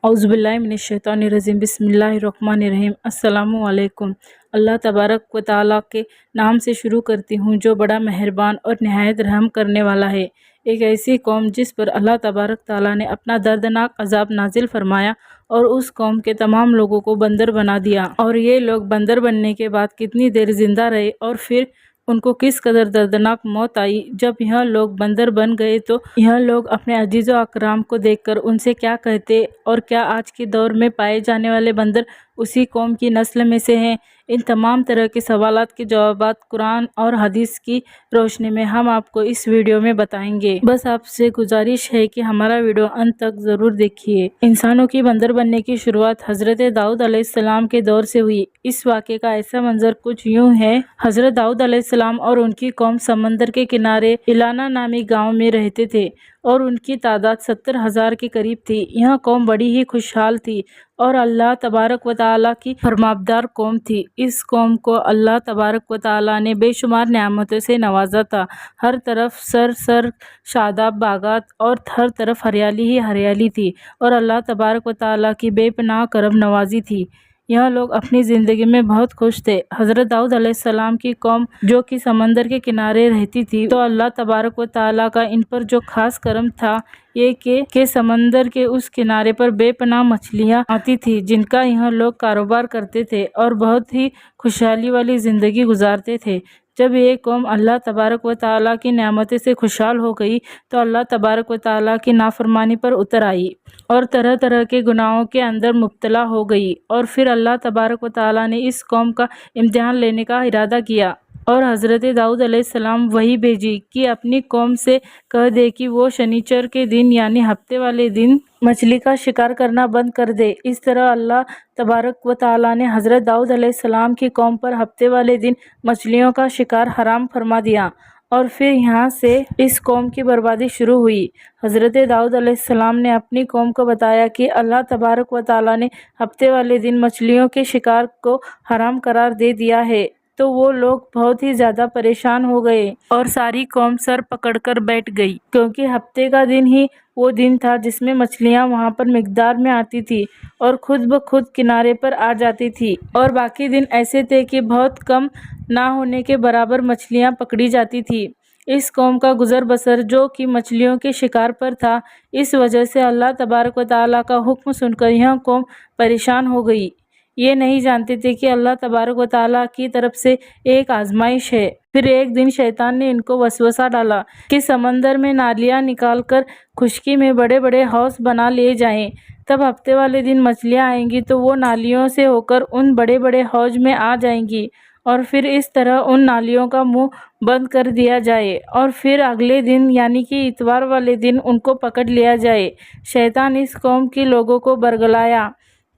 औज़ुबिल्लाहि मिनश्शैतानिर्रजीम बिस्मिल्लाहिर्रहमानिर्रहीम। अस्सलामु अलैकुम। अल्लाह तबारक व तआला के नाम से शुरू करती हूँ जो बड़ा मेहरबान और निहायत रहम करने वाला है। एक ऐसी कौम जिस पर अल्लाह तबारक तआला ने अपना दर्दनाक अजाब नाजिल फरमाया और उस कौम के तमाम लोगों को बंदर बना दिया, और ये लोग बंदर बनने के बाद कितनी देर जिंदा रहे और फिर उनको किस कदर दर्दनाक मौत आई। जब यह लोग बंदर बन गए तो यह लोग अपने अजीज़ो अकराम को देखकर उनसे क्या कहते, और क्या आज के दौर में पाए जाने वाले बंदर उसी कौम की नस्ल में से हैं। इन तमाम तरह के सवालात के जवाबात कुरान और हदीस की रोशनी में हम आपको इस वीडियो में बताएंगे। बस आपसे गुजारिश है कि हमारा वीडियो अंत तक ज़रूर देखिए। इंसानों की बंदर बनने की शुरुआत हज़रत दाऊद अलैहिस्सलाम के दौर से हुई। इस वाक़े का ऐसा मंजर कुछ यूँ है। हज़रत दाऊद अलैहिस्सलाम और उनकी कौम समंदर के किनारे इलाना नामी गाँव में रहते थे और उनकी तादाद 70,000 के करीब थी। यह कौम बड़ी ही खुशहाल थी और अल्लाह तबारक व तआला की फरमाबरदार कौम थी। इस कौम को अल्लाह तबारक व तआला ने बेशुमार नेमतों से नवाजा था। हर तरफ सर शादाब बागात और हर तरफ हरियाली ही हरियाली थी और अल्लाह तबारक व तआला की बेपनाह करम नवाजी थी। यह लोग अपनी ज़िंदगी में बहुत खुश थे। हज़रत दाऊद अलैहिस्सलाम की कौम जो कि समंदर के किनारे रहती थी, तो अल्लाह तबारक व तआला का इन पर जो खास करम था ये कि समंदर के उस किनारे पर बेपनाह मछलियाँ आती थी जिनका यह लोग कारोबार करते थे और बहुत ही खुशहाली वाली ज़िंदगी गुजारते थे। जब ये कौम अल्लाह तबारक व तआला की नेमतों से खुशहाल हो गई तो अल्लाह तबारक व तआला की नाफरमानी पर उतर आई और तरह तरह के गुनाहों के अंदर मुब्तला हो गई। और फिर अल्लाह तबारक व तआला ने इस कौम का इम्तिहान लेने का इरादा किया और हज़रत दाऊद अलैहिस्सलाम वही भेजी कि अपनी कौम से कह दे कि वो शनिचर के दिन यानी हफ्ते वाले दिन मछली का शिकार करना बंद कर दे। इस तरह अल्लाह तबारक व तआला ने हज़रत दाऊद अलैहिस्सलाम की कौम पर हफ्ते वाले दिन मछलियों का शिकार हराम फरमा दिया और फिर यहाँ से इस कौम की बर्बादी शुरू हुई। हज़रत दाऊद अलैहिस्सलाम ने अपनी कौम को बताया कि अल्लाह तबारक व तआला ने हफ्ते वाले दिन मछलियों के शिकार को हराम करार दे दिया है। तो वो लोग बहुत ही ज़्यादा परेशान हो गए और सारी कौम सर पकड़कर बैठ गई, क्योंकि हफ्ते का दिन ही वो दिन था जिसमें मछलियाँ वहाँ पर मिकदार में आती थी और खुद ब खुद किनारे पर आ जाती थी, और बाकी दिन ऐसे थे कि बहुत कम ना होने के बराबर मछलियाँ पकड़ी जाती थी। इस कौम का गुज़र बसर जो कि मछलियों के शिकार पर था, इस वजह से अल्लाह तबारक व तआला का हुक्म सुनकर यह कौम परेशान हो गई। ये नहीं जानते थे कि अल्लाह तबारक व तआला की तरफ से एक आजमाइश है। फिर एक दिन शैतान ने इनको वसवसा डाला कि समंदर में नालियाँ निकालकर खुशकी में बड़े बड़े हौज़ बना लिए जाएं। तब हफ्ते वाले दिन मछलियाँ आएंगी तो वो नालियों से होकर उन बड़े बड़े हौज़ में आ जाएंगी और फिर इस तरह उन नालियों का मुंह बंद कर दिया जाए और फिर अगले दिन यानी कि इतवार वाले दिन उनको पकड़ लिया जाए। शैतान इस कौम के लोगों को बरगलाया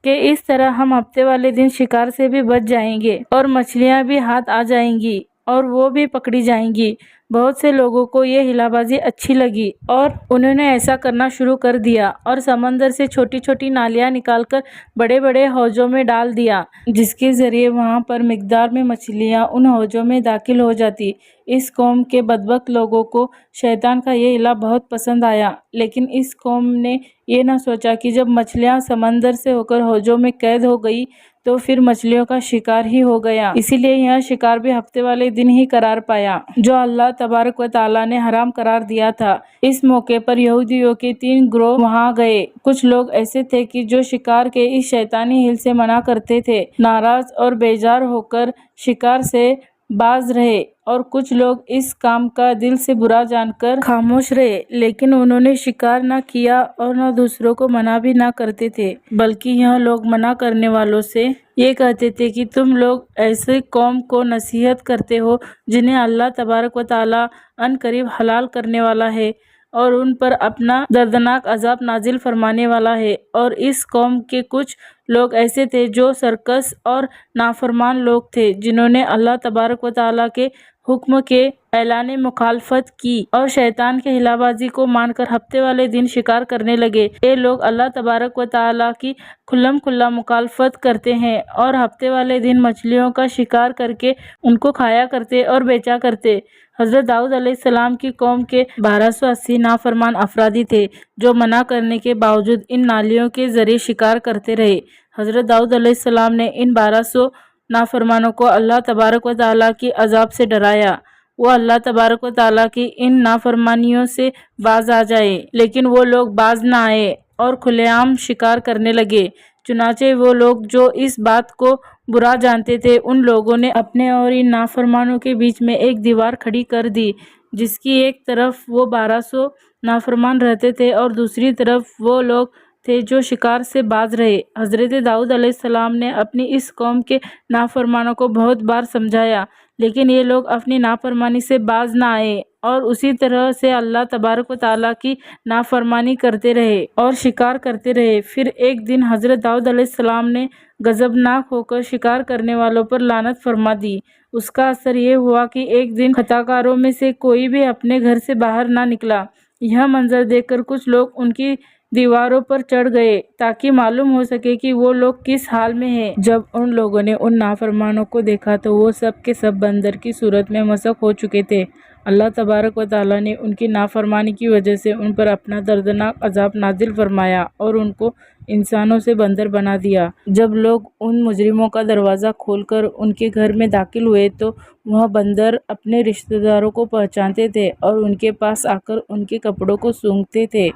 कि इस तरह हम हफ्ते वाले दिन शिकार से भी बच जाएंगे और मछलियां भी हाथ आ जाएंगी और वो भी पकड़ी जाएंगी। बहुत से लोगों को ये हिलाबाजी अच्छी लगी और उन्होंने ऐसा करना शुरू कर दिया और समंदर से छोटी छोटी नालियां निकालकर बड़े बड़े हौजों में डाल दिया, जिसके ज़रिए वहाँ पर मिकदार में मछलियाँ उन हौजों में दाखिल हो जाती। इस कौम के बदबख्त लोगों को शैतान का ये हिला बहुत पसंद आया, लेकिन इस कौम ने ये ना सोचा कि जब मछलियाँ समंदर से होकर हौजों में कैद हो गई तो फिर मछलियों का शिकार ही हो गया। इसीलिए यह शिकार भी हफ्ते वाले दिन ही करार पाया जो अल्लाह तबारक व तआला ने हराम करार दिया था। इस मौके पर यहूदियों के 3 गिरोह वहां गए। कुछ लोग ऐसे थे कि जो शिकार के इस शैतानी हिल से मना करते थे, नाराज और बेजार होकर शिकार से बाज रहे, और कुछ लोग इस काम का दिल से बुरा जानकर खामोश रहे, लेकिन उन्होंने शिकार न किया और न दूसरों को मना भी ना करते थे, बल्कि यह लोग मना करने वालों से ये कहते थे कि तुम लोग ऐसे कौम को नसीहत करते हो जिन्हें अल्लाह तबारक व तआला अनकरीब हलाल करने वाला है और उन पर अपना दर्दनाक अजाब नाजिल फरमाने वाला है। और इस कौम के कुछ लोग ऐसे थे जो सरकस और नाफरमान लोग थे, जिन्होंने अल्लाह तबारक व तआला के हुक्म के ऐलान मुखालफत की और शैतान के हिलाबाजी को मानकर हफ्ते वाले दिन शिकार करने लगे। ये लोग अल्लाह तबारक व तआला की खुल्लम खुल्ला मुखालफत करते हैं और हफ्ते वाले दिन मछलियों का शिकार करके उनको खाया करते और बेचा करते। حضرت داؤد علیہ السلام کی قوم کے 1280 نافرمان افرادی تھے جو منع کرنے کے باوجود ان نالیوں کے ذریعے شکار کرتے رہے۔ حضرت داؤد علیہ السلام نے ان 1200 نافرمانوں کو اللہ تبارک و تعالیٰ کی عذاب سے ڈرایا، وہ اللہ تبارک و تعالیٰ کی ان نافرمانیوں سے باز آ جائے، لیکن وہ لوگ باز نہ آئے اور کھلے عام شکار کرنے لگے۔ چنانچہ وہ لوگ جو اس بات کو برا جانتے تھے، ان لوگوں نے اپنے اور ان نافرمانوں کے بیچ میں ایک دیوار کھڑی کر دی، جس کی ایک طرف وہ 1200 نافرمان رہتے تھے اور دوسری طرف وہ لوگ تھے جو شکار سے باز رہے۔ حضرت داؤد علیہ السلام نے اپنی اس قوم کے نافرمانوں کو بہت بار سمجھایا، لیکن یہ لوگ اپنی نافرمانی سے باز نہ آئے اور اسی طرح سے اللہ تبارک و تعالیٰ کی نافرمانی کرتے رہے اور شکار کرتے رہے۔ پھر ایک دن حضرت داؤد علیہ السلام نے غضبناک ہو کر شکار کرنے والوں پر لعنت فرما دی۔ اس کا اثر یہ ہوا کہ ایک دن خطا کاروں میں سے کوئی بھی اپنے گھر سے باہر نہ نکلا۔ یہ منظر دیکھ کر کچھ لوگ ان کی دیواروں پر چڑھ گئے تاکہ معلوم ہو سکے کہ وہ لوگ کس حال میں ہیں۔ جب ان لوگوں نے ان نافرمانوں کو دیکھا تو وہ سب کے سب بندر کی صورت میں مسخ ہو چکے تھے۔ اللہ تبارک و تعالیٰ نے ان کی نافرمانی کی وجہ سے ان پر اپنا دردناک عذاب نازل فرمایا اور ان کو انسانوں سے بندر بنا دیا۔ جب لوگ ان مجرموں کا دروازہ کھول کر ان کے گھر میں داخل ہوئے تو وہ بندر اپنے رشتہ داروں کو پہچانتے تھے اور ان کے پاس آ کر ان کے کپڑوں کو سونگھتے تھے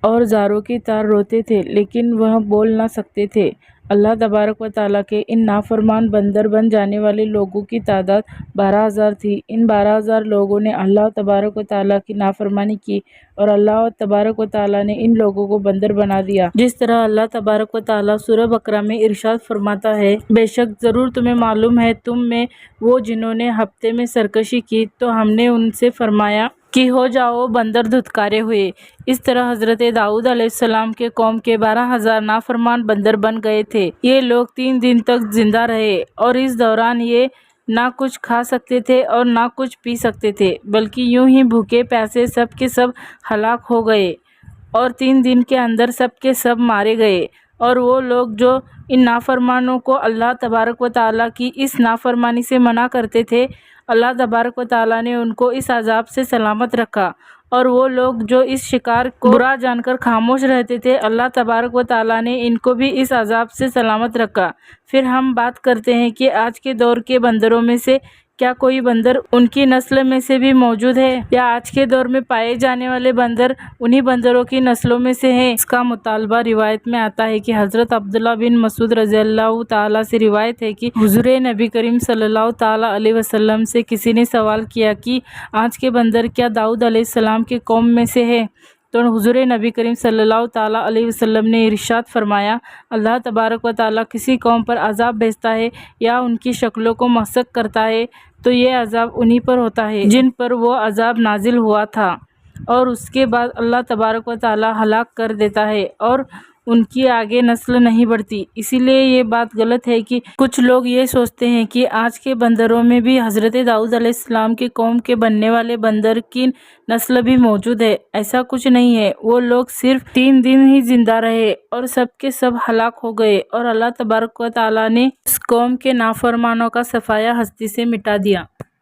اور زاروں کی طرح روتے تھے، لیکن وہ بول نہ سکتے تھے۔ اللہ تبارک و تعالیٰ کے ان نافرمان بندر بن جانے والے لوگوں کی تعداد 12,000 تھی۔ ان 12,000 لوگوں نے اللہ تبارک و تعالیٰ کی نافرمانی کی اور اللہ تبارک و تعالیٰ نے ان لوگوں کو بندر بنا دیا۔ جس طرح اللہ تبارک و تعالیٰ سورہ بقرہ میں ارشاد فرماتا ہے، بے شک ضرور تمہیں معلوم ہے تم میں وہ جنہوں نے ہفتے میں سرکشی کی تو ہم نے ان سے فرمایا کہ ہو جاؤ بندر دھتکارے ہوئے۔ اس طرح حضرت داؤد علیہ السلام کے قوم کے 12,000 نافرمان بندر بن گئے تھے۔ یہ لوگ 3 دن تک زندہ رہے اور اس دوران یہ نہ کچھ کھا سکتے تھے اور نہ کچھ پی سکتے تھے، بلکہ یوں ہی بھوکے پیاسے سب کے سب ہلاک ہو گئے اور 3 دن کے اندر سب کے سب مارے گئے۔ اور وہ لوگ جو ان نافرمانوں کو اللہ تبارک و تعالیٰ کی اس نافرمانی سے منع کرتے تھے، اللہ تبارک و تعالیٰ نے ان کو اس عذاب سے سلامت رکھا، اور وہ لوگ جو اس شکار کو برا جان کر خاموش رہتے تھے، اللہ تبارک و تعالیٰ نے ان کو بھی اس عذاب سے سلامت رکھا۔ پھر ہم بات کرتے ہیں کہ آج کے دور کے بندروں میں سے کیا کوئی بندر ان کی نسل میں سے بھی موجود ہے، یا آج کے دور میں پائے جانے والے بندر انہی بندروں کی نسلوں میں سے ہیں؟ اس کا مطالبہ روایت میں آتا ہے کہ حضرت عبداللہ بن مسعود رضی اللہ تعالیٰ سے روایت ہے کہ حضور نبی کریم صلی اللہ تعالیٰ علیہ وسلم سے کسی نے سوال کیا کہ آج کے بندر کیا داؤد علیہ السلام کے قوم میں سے ہے؟ تو حضور نبی کریم صلی اللہ تعالیٰ علیہ وسلم نے ارشاد فرمایا، اللہ تبارک و تعالیٰ کسی قوم پر عذاب بھیجتا ہے یا ان کی شکلوں کو مسخ کرتا ہے تو یہ عذاب انہی پر ہوتا ہے جن پر وہ عذاب نازل ہوا تھا، اور اس کے بعد اللہ تبارک و تعالیٰ ہلاک کر دیتا ہے اور ان کی آگے نسل نہیں بڑھتی۔ اسی لیے یہ بات غلط ہے کہ کچھ لوگ یہ سوچتے ہیں کہ آج کے بندروں میں بھی حضرت داؤد علیہ السلام کی قوم کے بننے والے بندر کی نسل بھی موجود ہے۔ ایسا کچھ نہیں ہے، وہ لوگ صرف 3 دن ہی زندہ رہے اور سب کے سب ہلاک ہو گئے اور اللہ تبارک و تعالیٰ نے اس قوم کے نافرمانوں کا صفحہ ہستی سے مٹا دیا۔